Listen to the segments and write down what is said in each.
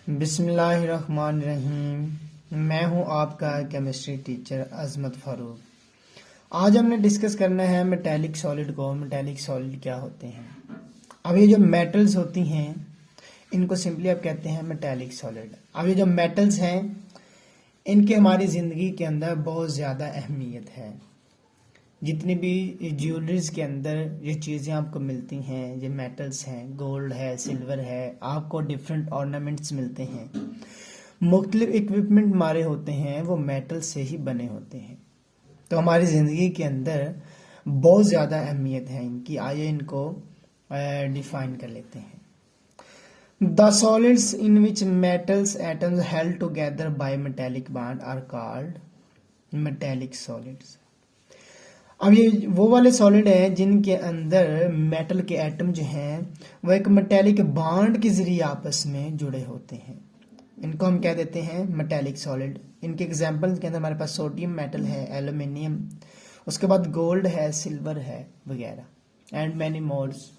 बिस्मिल्लाहिर्रहमानिर्रहीम। मैं हूं आपका केमिस्ट्री टीचर अजमत फारूक। आज हमने डिस्कस करना है मेटेलिक सॉलिड को। मेटेलिक सॉलिड क्या होते हैं। अब ये जो मेटल्स होती हैं इनको सिंपली आप कहते हैं मेटेलिक सॉलिड। अब ये जो मेटल्स हैं इनकी हमारी ज़िंदगी के अंदर बहुत ज़्यादा अहमियत है। जितनी भी ज्वेलरीज के अंदर ये चीज़ें आपको मिलती हैं, ये मेटल्स हैं, गोल्ड है, सिल्वर है, आपको डिफरेंट ऑर्नामेंट्स मिलते हैं, मुख्तलिफ इक्विपमेंट हमारे होते हैं वो मेटल से ही बने होते हैं। तो हमारी ज़िंदगी के अंदर बहुत ज़्यादा अहमियत है इनकी। आइए इनको डिफाइन कर लेते हैं। The solids in which metals atoms held together by metallic bond are called metallic solids. अब ये वो वाले सॉलिड हैं जिनके अंदर मेटल के एटम जो हैं वो एक मेटेलिक बॉन्ड के जरिए आपस में जुड़े होते हैं। इनको हम कह देते हैं मेटेलिक सॉलिड। इनके एग्जांपल्स के अंदर हमारे पास सोडियम मेटल है, एल्यूमिनियम, उसके बाद गोल्ड है, सिल्वर है वगैरह एंड मैनी मोर्स।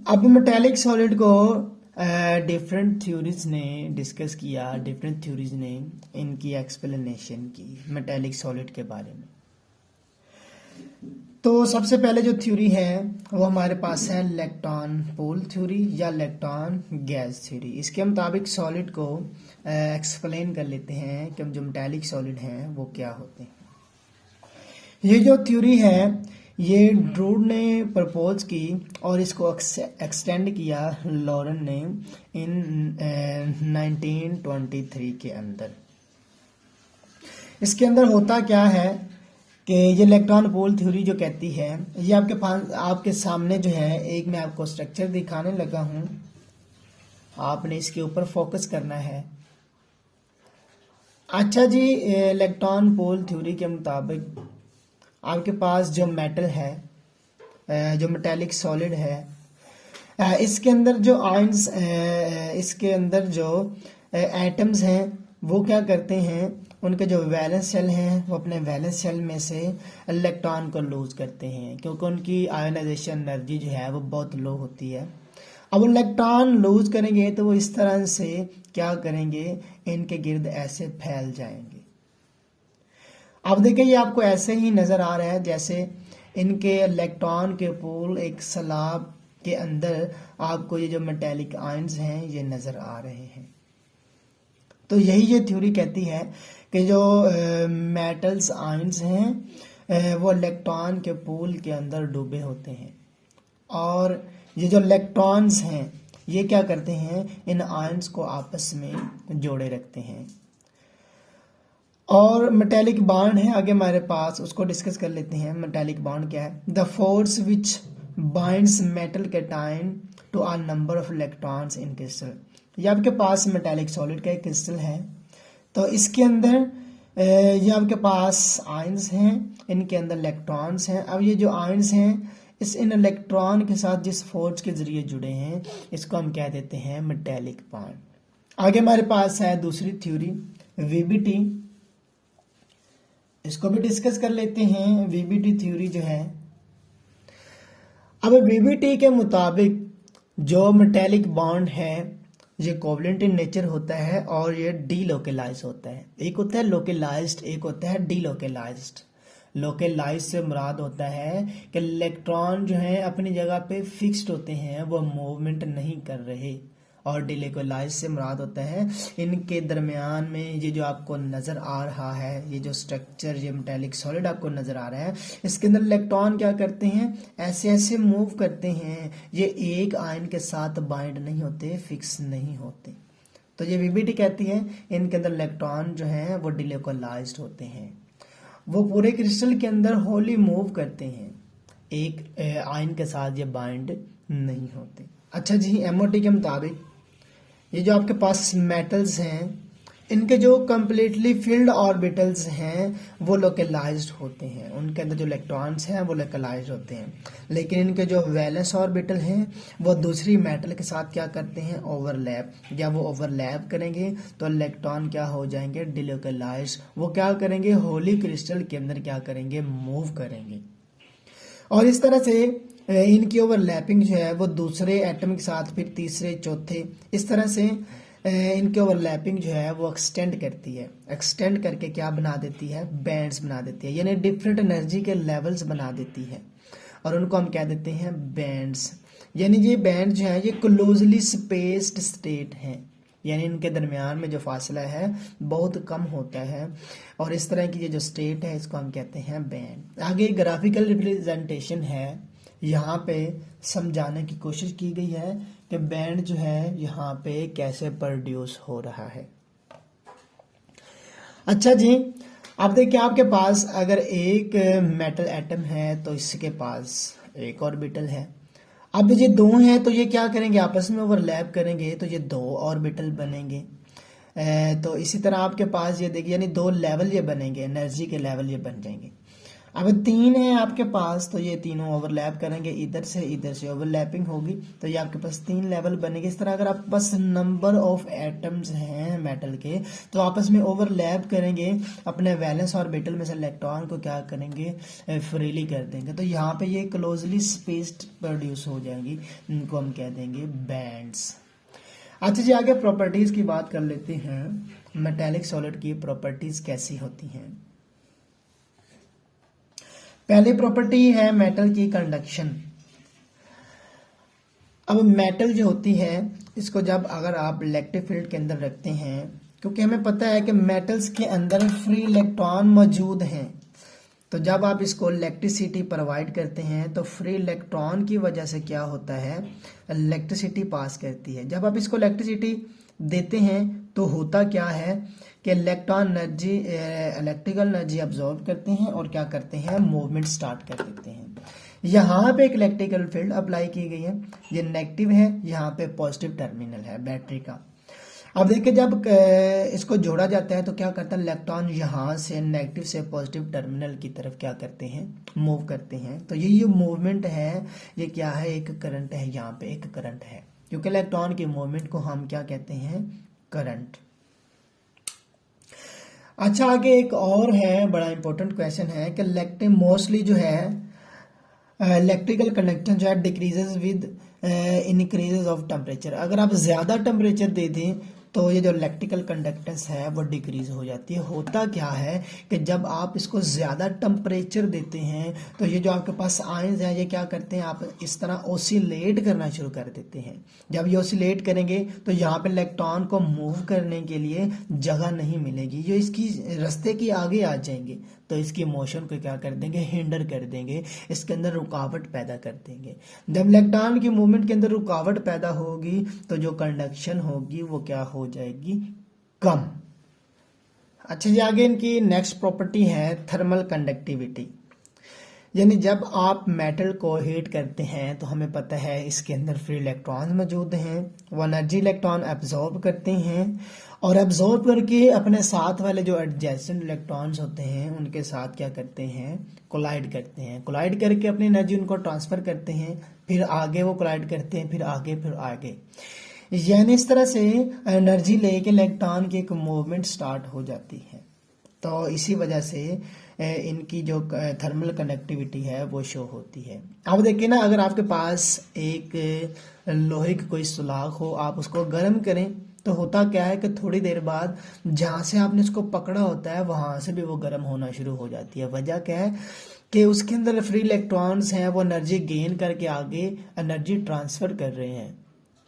अब मेटेलिक सॉलिड को डिफरेंट थ्योरीज ने डिस्कस किया, डिफरेंट थ्योरीज ने इनकी एक्सप्लेनेशन की मेटेलिक सॉलिड के बारे में। तो सबसे पहले जो थ्योरी है वो हमारे पास है इलेक्ट्रॉन पूल थ्योरी या इलेक्ट्रॉन गैस थ्योरी। इसके मुताबिक सॉलिड को एक्सप्लेन कर लेते हैं कि जो मेटेलिक सॉलिड हैं वो क्या होते हैं। ये जो थ्योरी है ये ड्रूड ने प्रपोज की और इसको एक्सटेंड किया लॉरेन ने इन 1923 के अंदर। इसके अंदर होता क्या है कि ये इलेक्ट्रॉन पूल थ्योरी जो कहती है, ये आपके पास आपके सामने जो है एक मैं आपको स्ट्रक्चर दिखाने लगा हूं, आपने इसके ऊपर फोकस करना है। अच्छा जी, इलेक्ट्रॉन पूल थ्योरी के मुताबिक आपके पास जो मेटल है, जो मेटेलिक सॉलिड है, इसके अंदर जो आयंस, इसके अंदर जो एटम्स हैं वो क्या करते हैं, उनके जो वैलेंस शेल हैं वो अपने वैलेंस शेल में से इलेक्ट्रॉन को लूज करते हैं क्योंकि उनकी आयोनाइजेशन एनर्जी जो है वो बहुत लो होती है। अब इलेक्ट्रॉन लूज करेंगे तो वो इस तरह से क्या करेंगे, इनके गिर्द ऐसे फैल जाएंगे। अब देखिए ये आपको ऐसे ही नजर आ रहा है जैसे इनके इलेक्ट्रॉन के पूल एक सलाब के अंदर आपको ये जो मेटेलिक आयंस हैं ये नजर आ रहे हैं। तो यही ये थ्योरी कहती है कि जो मेटल्स आयंस हैं वो इलेक्ट्रॉन के पूल के अंदर डूबे होते हैं और ये जो इलेक्ट्रॉन्स हैं ये क्या करते हैं, इन आयंस को आपस में जोड़े रखते हैं। और मेटेलिक बॉन्ड है आगे हमारे पास, उसको डिस्कस कर लेते हैं। मेटेलिक बॉन्ड क्या है? The force which binds metal cation to a number of electrons in crystal. ये आपके पास मेटेलिक सॉलिड का एक क्रिस्टल है, तो इसके अंदर ये आपके पास आयंस हैं, इनके अंदर इलेक्ट्रॉन्स हैं। अब ये जो आयंस हैं इस इन इलेक्ट्रॉन के साथ जिस फोर्स के जरिए जुड़े हैं इसको हम कह देते हैं मेटेलिक बॉन्ड। आगे हमारे पास है दूसरी थ्योरी वीबीटी, इसको भी डिस्कस कर लेते हैं। वीबीटी थ्योरी जो है, अब वीबीटी के मुताबिक जो मेटेलिक बॉन्ड है ये कोवलेंट इन नेचर होता है और ये डीलोकलाइज होता है। एक होता है लोकलाइज्ड, एक होता है डीलोकलाइज्ड। लोकलाइज से मुराद होता है कि इलेक्ट्रॉन जो है अपनी जगह पे फिक्स्ड होते हैं, वो मूवमेंट नहीं कर रहे। और डीलोकलाइज से मुराद होता है इनके दरमियान में ये जो आपको नज़र आ रहा है, ये जो स्ट्रक्चर, ये मेटेलिक सॉलिड आपको नज़र आ रहा है, इसके अंदर इलेक्ट्रॉन क्या करते हैं, ऐसे ऐसे मूव करते हैं। ये एक आयन के साथ बाइंड नहीं होते, फिक्स नहीं होते। तो ये वीबीटी कहती है इनके अंदर इलेक्ट्रॉन जो हैं वो डीलोकलाइज्ड होते हैं, वो पूरे क्रिस्टल के अंदर होली मूव करते हैं, एक आयन के साथ ये बाइंड नहीं होते। अच्छा जी, एमओटी के मुताबिक ये जो आपके पास मेटल्स हैं इनके जो कम्प्लीटली फील्ड ऑर्बिटल्स हैं वो लोकलाइज्ड होते हैं, उनके अंदर जो इलेक्ट्रॉन्स हैं वो लोकलाइज्ड होते हैं। लेकिन इनके जो वैलेंस ऑर्बिटल हैं वो दूसरी मेटल के साथ क्या करते हैं, ओवरलैप। जब वो ओवरलैप करेंगे तो इलेक्ट्रॉन क्या हो जाएंगे, डिलोकलाइज्ड। वो क्या करेंगे, होली क्रिस्टल के अंदर क्या करेंगे, मूव करेंगे। और इस तरह से इनकी ओवरलैपिंग जो है वो दूसरे एटम के साथ फिर तीसरे चौथे इस तरह से इनकी ओवरलैपिंग जो है वो एक्सटेंड करती है। एक्सटेंड करके क्या बना देती है, बैंड्स बना देती है, यानी डिफरेंट एनर्जी के लेवल्स बना देती है और उनको हम क्या देते हैं, बैंड्स। यानी ये बैंड जो है ये क्लोजली स्पेस्ड स्टेट है, यानी इनके दरमियान में जो फासला है बहुत कम होता है और इस तरह की ये जो स्टेट है इसको हम कहते हैं बैंड। आगे ग्राफिकल रिप्रेजेंटेशन है, यहाँ पे समझाने की कोशिश की गई है कि बैंड जो है यहाँ पे कैसे प्रोड्यूस हो रहा है। अच्छा जी, अब देखिए आपके पास अगर एक मेटल एटम है तो इसके पास एक ऑर्बिटल है। अब ये दो हैं तो ये क्या करेंगे, आपस में ओवरलैप करेंगे तो ये दो ऑर्बिटल बनेंगे। तो इसी तरह आपके पास ये देखिए यानी दो लेवल ये बनेंगे, एनर्जी के लेवल ये बन जाएंगे। अब तीन है आपके पास तो ये तीनों ओवरलैप करेंगे, इधर से ओवरलैपिंग होगी तो ये आपके पास तीन लेवल बनेंगे। इस तरह अगर आपके पास नंबर ऑफ एटम्स हैं मेटल के तो आपस में ओवरलैप करेंगे, अपने वैलेंस ऑर्बिटल में से इलेक्ट्रॉन को क्या करेंगे, फ्रीली कर देंगे। तो यहाँ पे ये क्लोजली स्पेस्ड प्रोड्यूस हो जाएंगी, इनको हम कह देंगे बैंड्स। अच्छा जी, आगे प्रॉपर्टीज की बात कर लेते हैं। मेटेलिक सॉलिड की प्रॉपर्टीज कैसी होती हैं। पहली प्रॉपर्टी है मेटल की कंडक्शन। अब मेटल जो होती है इसको जब अगर आप इलेक्ट्रिक फील्ड के अंदर रखते हैं, क्योंकि हमें पता है कि मेटल्स के अंदर फ्री इलेक्ट्रॉन मौजूद हैं, तो जब आप इसको इलेक्ट्रिसिटी प्रोवाइड करते हैं तो फ्री इलेक्ट्रॉन की वजह से क्या होता है, इलेक्ट्रिसिटी पास करती है। जब आप इसको इलेक्ट्रिसिटी देते हैं तो होता क्या है कि electron energy electrical energy absorb करते हैं और क्या करते हैं, मूवमेंट स्टार्ट कर देते हैं। यहाँ पे एक इलेक्ट्रिकल फील्ड अप्लाई की गई है, ये नेगेटिव है, यहाँ पे पॉजिटिव टर्मिनल है बैटरी का। अब देखिए जब इसको जोड़ा जाता है तो क्या करता है, इलेक्ट्रॉन यहाँ से नेगेटिव से पॉजिटिव टर्मिनल की तरफ क्या करते हैं, मूव करते हैं। तो ये मूवमेंट है, ये क्या है, एक करंट है, यहाँ पे एक करंट है, क्योंकि इलेक्ट्रॉन के मूवमेंट को हम क्या कहते हैं, करंट। अच्छा, आगे एक और है बड़ा इंपॉर्टेंट क्वेश्चन है कि इलेक्ट्रिक मोस्टली जो है इलेक्ट्रिकल कंडक्टेंस जो है decreases with increases of temperature. अगर आप ज़्यादा टेम्परेचर दे दें तो ये जो इलेक्ट्रिकल कंडक्टेंस है वो डिक्रीज हो जाती है। होता क्या है कि जब आप इसको ज़्यादा टेम्परेचर देते हैं तो ये जो आपके पास आयंस हैं ये क्या करते हैं, आप इस तरह ओसिलेट करना शुरू कर देते हैं। जब ये ओसिलेट करेंगे तो यहाँ पे इलेक्ट्रॉन को मूव करने के लिए जगह नहीं मिलेगी, ये इसकी रास्ते की आगे आ जाएंगे तो इसकी मोशन को क्या कर देंगे, हिंडर कर देंगे, इसके अंदर रुकावट पैदा कर देंगे। जब इलेक्ट्रॉन की मूवमेंट के अंदर रुकावट पैदा होगी तो जो कंडक्शन होगी वो क्या हो जाएगी, कम। अच्छा जी, आगे इनकी नेक्स्ट प्रॉपर्टी है थर्मल कंडक्टिविटी। यानी जब आप मेटल को हीट करते हैं तो हमें पता है इसके अंदर फ्री इलेक्ट्रॉन मौजूद हैं, वो एनर्जी इलेक्ट्रॉन एब्जॉर्ब करते हैं और एब्जॉर्ब करके अपने साथ वाले जो एडजेसेंट इलेक्ट्रॉन्स होते हैं उनके साथ क्या करते हैं, कोलाइड करते हैं। कोलाइड करके अपनी एनर्जी उनको ट्रांसफ़र करते हैं, फिर आगे वो कोलाइड करते हैं, फिर आगे। यानी इस तरह से एनर्जी लेके इलेक्ट्रॉन की एक मूवमेंट स्टार्ट हो जाती है। तो इसी वजह से इनकी जो थर्मल कंडक्टिविटी है वो शो होती है। अब देखिए ना, अगर आपके पास एक लोहे की कोई सुलाख हो, आप उसको गर्म करें तो होता क्या है कि थोड़ी देर बाद जहाँ से आपने इसको पकड़ा होता है वहाँ से भी वो गर्म होना शुरू हो जाती है। वजह क्या है कि उसके अंदर फ्री इलेक्ट्रॉन्स हैं, वो एनर्जी गेन करके आगे एनर्जी ट्रांसफ़र कर रहे हैं।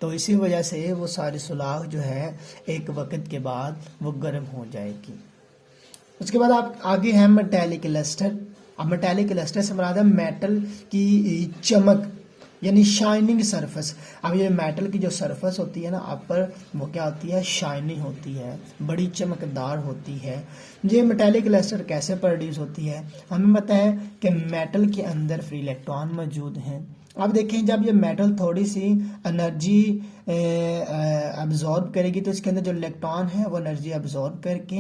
तो इसी वजह से वो सारी सुलाख जो है एक वक्त के बाद वो गर्म हो जाएगी। उसके बाद आप आगे हैं मेटेलिक लस्टर। अब मेटेलिक लस्टर से मुराद है मेटल की चमक, यानी शाइनिंग सरफेस। अब ये मेटल की जो सरफेस होती है ना अपर, वो क्या होती है, शाइनिंग होती है, बड़ी चमकदार होती है। ये मेटेलिक लस्टर कैसे प्रोड्यूस होती है, हमें पता है कि मेटल के अंदर फ्री इलेक्ट्रॉन मौजूद हैं। अब देखें जब ये मेटल थोड़ी सी एनर्जी अब्जॉर्ब करेगी तो इसके अंदर जो इलेक्ट्रॉन है वो एनर्जी अब्जॉर्ब करके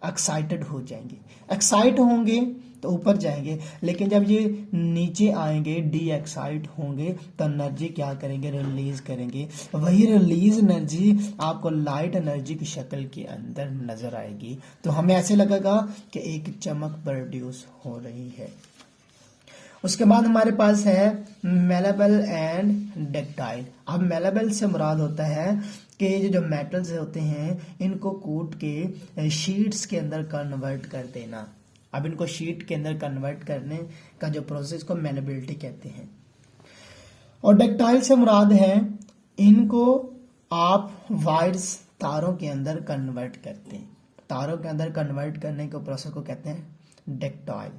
एक्साइटेड हो जाएंगे, एक्साइट होंगे तो ऊपर जाएंगे, लेकिन जब ये नीचे आएंगे डी एक्साइट होंगे तो एनर्जी क्या करेंगे, रिलीज करेंगे। वही रिलीज एनर्जी आपको लाइट एनर्जी की शक्ल के अंदर नजर आएगी, तो हमें ऐसे लगेगा कि एक चमक प्रोड्यूस हो रही है। उसके बाद हमारे पास है मेलेबल एंड डक्टाइल। अब मेलेबल से मुराद होता है कि ये जो मेटल्स होते हैं इनको कूट के शीट्स के अंदर कन्वर्ट कर देना। अब इनको शीट के अंदर कन्वर्ट करने का जो प्रोसेस को मेलेबिलिटी कहते हैं। और डक्टाइल से मुराद है इनको आप वायर्स तारों के अंदर कन्वर्ट करते हैं। तारों के अंदर कन्वर्ट करने के प्रोसेस को कहते हैं डक्टाइल।